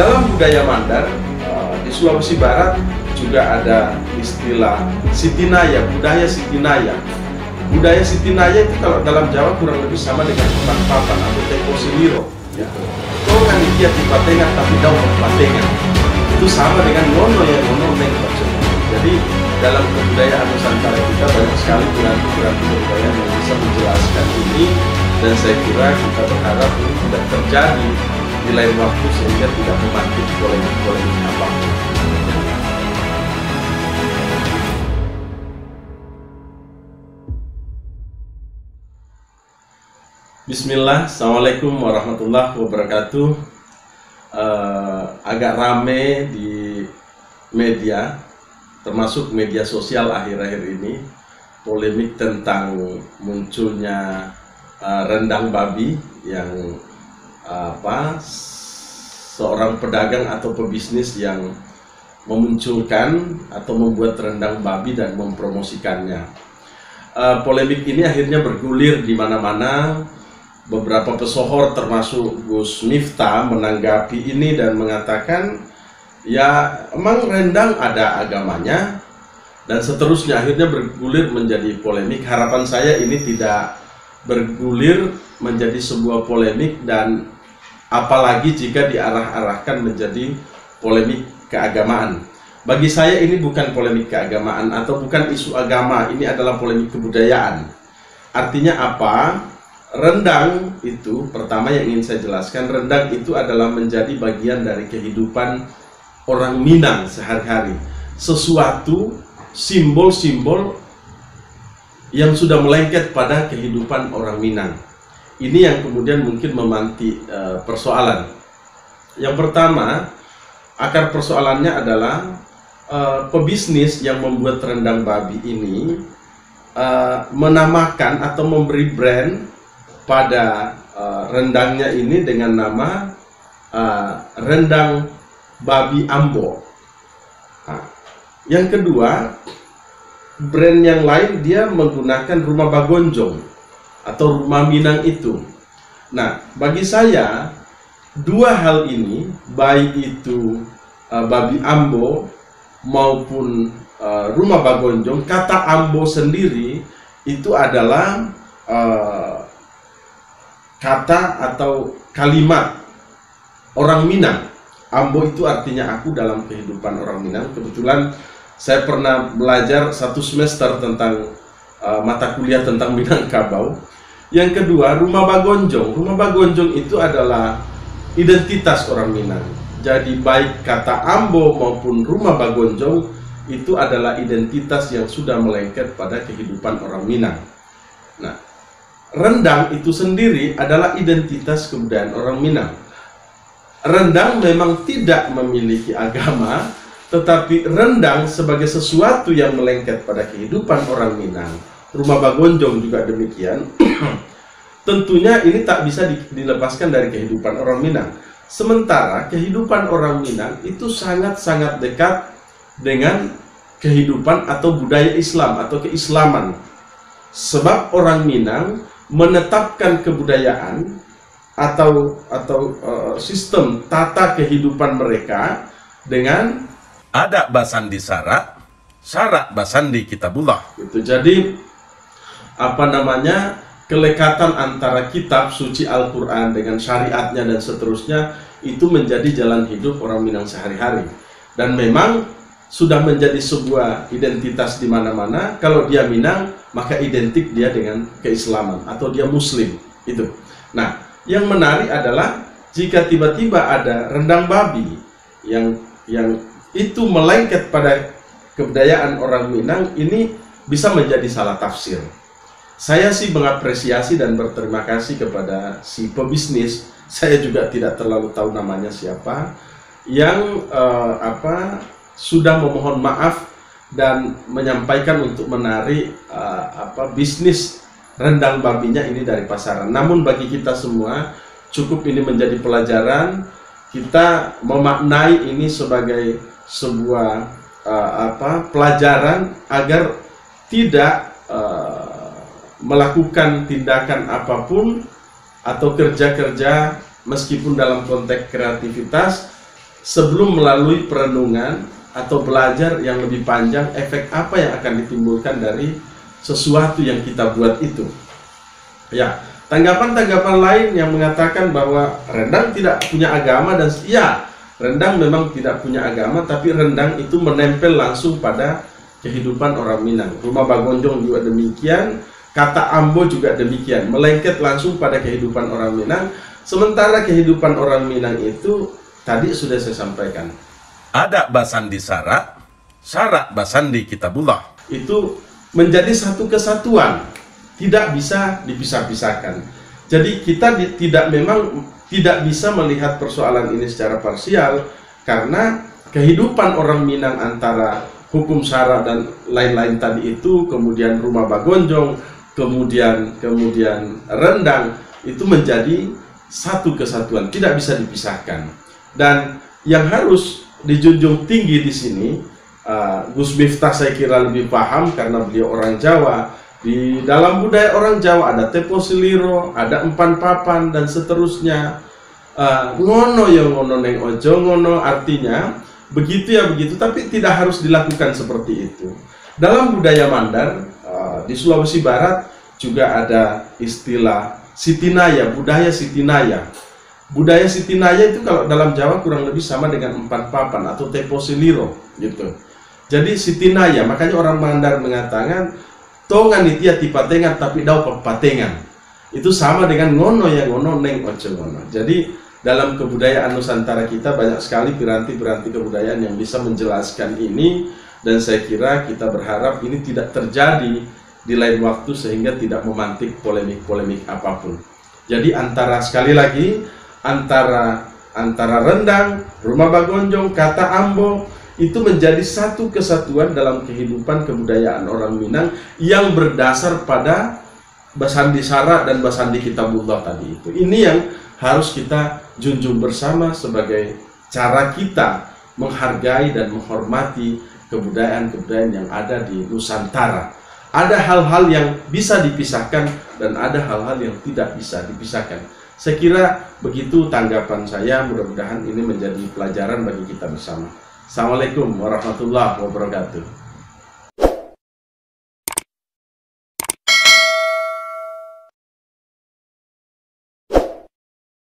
dalam budaya Mandar di Sulawesi Barat juga ada istilah Sitinaya, budaya Sitinaya. Budaya Sitinaya itu kalau dalam Jawa kurang lebih sama dengan papan atau tempo siliro. Ya. Kau kan dia tipatengan tapi daun patengan. Itu sama dengan ngono ya ngono neng. Jadi dalam kebudayaan Nusantara kita banyak sekali piranti-piranti budaya yang bisa menjelaskan ini, dan saya kira kita berharap ini tidak terjadi di lain waktu sehingga tidak memancing polemik-polemik apapun. Bismillah, Assalamualaikum warahmatullahi wabarakatuh. Agak rame di media, termasuk media sosial akhir-akhir ini, polemik tentang munculnya rendang babi yang seorang pedagang atau pebisnis yang memunculkan atau membuat rendang babi dan mempromosikannya. Polemik ini akhirnya bergulir di mana-mana. Beberapa pesohor termasuk Gus Miftah menanggapi ini dan mengatakan, ya emang rendang ada agamanya, dan seterusnya. Akhirnya bergulir menjadi polemik. Harapan saya ini tidak bergulir menjadi sebuah polemik, dan apalagi jika diarah-arahkan menjadi polemik keagamaan. Bagi saya ini bukan polemik keagamaan atau bukan isu agama, ini adalah polemik kebudayaan. Artinya apa? Rendang itu, pertama yang ingin saya jelaskan, rendang itu adalah menjadi bagian dari kehidupan orang Minang sehari-hari. Sesuatu simbol-simbol yang sudah melengket pada kehidupan orang Minang. Ini yang kemudian mungkin memanti persoalan. Yang pertama, akar persoalannya adalah pebisnis yang membuat rendang babi ini menamakan atau memberi brand pada rendangnya ini dengan nama rendang babi Ambo. Nah, yang kedua, brand yang lain dia menggunakan rumah Bagonjong atau rumah Minang itu. Nah, bagi saya dua hal ini, baik itu babi Ambo maupun rumah Bagonjong, kata Ambo sendiri itu adalah kata atau kalimat orang Minang. Ambo itu artinya aku dalam kehidupan orang Minang. Kebetulan saya pernah belajar 1 semester tentang mata kuliah tentang Minangkabau. Yang kedua, rumah Bagonjong. Rumah Bagonjong itu adalah identitas orang Minang. Jadi baik kata Ambo maupun rumah Bagonjong itu adalah identitas yang sudah melengket pada kehidupan orang Minang. Nah, rendang itu sendiri adalah identitas kebudayaan orang Minang. Rendang memang tidak memiliki agama, tetapi rendang sebagai sesuatu yang melengket pada kehidupan orang Minang. Rumah Bagonjong juga demikian. Tentunya ini tak bisa dilepaskan dari kehidupan orang Minang. Sementara kehidupan orang Minang itu sangat-sangat dekat dengan kehidupan atau budaya Islam atau keislaman. Sebab orang Minang menetapkan kebudayaan atau sistem tata kehidupan mereka dengan ada basandi syarat basandi kitabullah. Itu jadi kelekatan antara kitab suci Al-Quran dengan syariatnya dan seterusnya itu menjadi jalan hidup orang Minang sehari-hari, dan memang sudah menjadi sebuah identitas di mana-mana. Kalau dia Minang, maka identik dia dengan keislaman atau dia Muslim itu. Nah, yang menarik adalah jika tiba-tiba ada rendang babi yang itu melengket pada kebudayaan orang Minang, ini bisa menjadi salah tafsir. Saya sih mengapresiasi dan berterima kasih kepada si pebisnis. Saya juga tidak terlalu tahu namanya siapa, yang sudah memohon maaf dan menyampaikan untuk menarik bisnis rendang babinya ini dari pasaran. Namun bagi kita semua cukup ini menjadi pelajaran, kita memaknai ini sebagai sebuah pelajaran agar tidak melakukan tindakan apapun atau kerja-kerja meskipun dalam konteks kreativitas sebelum melalui perenungan atau belajar yang lebih panjang, efek apa yang akan ditimbulkan dari sesuatu yang kita buat itu. Ya, tanggapan-tanggapan lain yang mengatakan bahwa rendang tidak punya agama, dan ya, rendang memang tidak punya agama, tapi rendang itu menempel langsung pada kehidupan orang Minang. Rumah Bagonjong juga demikian, kata Ambo juga demikian, melengket langsung pada kehidupan orang Minang. Sementara kehidupan orang Minang itu tadi sudah saya sampaikan, ada Basandi Sara, syarat Basandi Kitabullah. Itu menjadi satu kesatuan, tidak bisa dipisah-pisahkan. Jadi kita memang tidak bisa melihat persoalan ini secara parsial, karena kehidupan orang Minang antara hukum syara dan lain-lain tadi itu, kemudian rumah Bagonjong, kemudian rendang, itu menjadi satu kesatuan, tidak bisa dipisahkan. Dan yang harus dijunjung tinggi di sini, Gus Miftah saya kira lebih paham karena beliau orang Jawa. Di dalam budaya orang Jawa ada tepo siliro, ada empan papan, dan seterusnya. Ngono ya ngono neng ojo ngono, artinya begitu ya begitu, tapi tidak harus dilakukan seperti itu. Dalam budaya Mandar, di Sulawesi Barat juga ada istilah Sitinaya, budaya Sitinaya. Budaya Sitinaya itu kalau dalam Jawa kurang lebih sama dengan empan papan atau tepo siliro gitu. Jadi Sitinaya, makanya orang Mandar mengatakan tongan itia tipatengan tapi dau patengan. Itu sama dengan ngono ya ngono neng ojo ngono. Jadi dalam kebudayaan Nusantara kita banyak sekali piranti-piranti kebudayaan yang bisa menjelaskan ini, dan saya kira kita berharap ini tidak terjadi di lain waktu sehingga tidak memantik polemik-polemik apapun. Jadi sekali lagi antara rendang, rumah Bagonjong, kata Ambo itu menjadi satu kesatuan dalam kehidupan kebudayaan orang Minang yang berdasar pada Basandi Sara dan Basandi Kitabullah tadi itu. Ini yang harus kita junjung bersama sebagai cara kita menghargai dan menghormati kebudayaan-kebudayaan yang ada di Nusantara. Ada hal-hal yang bisa dipisahkan dan ada hal-hal yang tidak bisa dipisahkan. Saya kira begitu tanggapan saya, mudah-mudahan ini menjadi pelajaran bagi kita bersama. Assalamualaikum warahmatullahi wabarakatuh.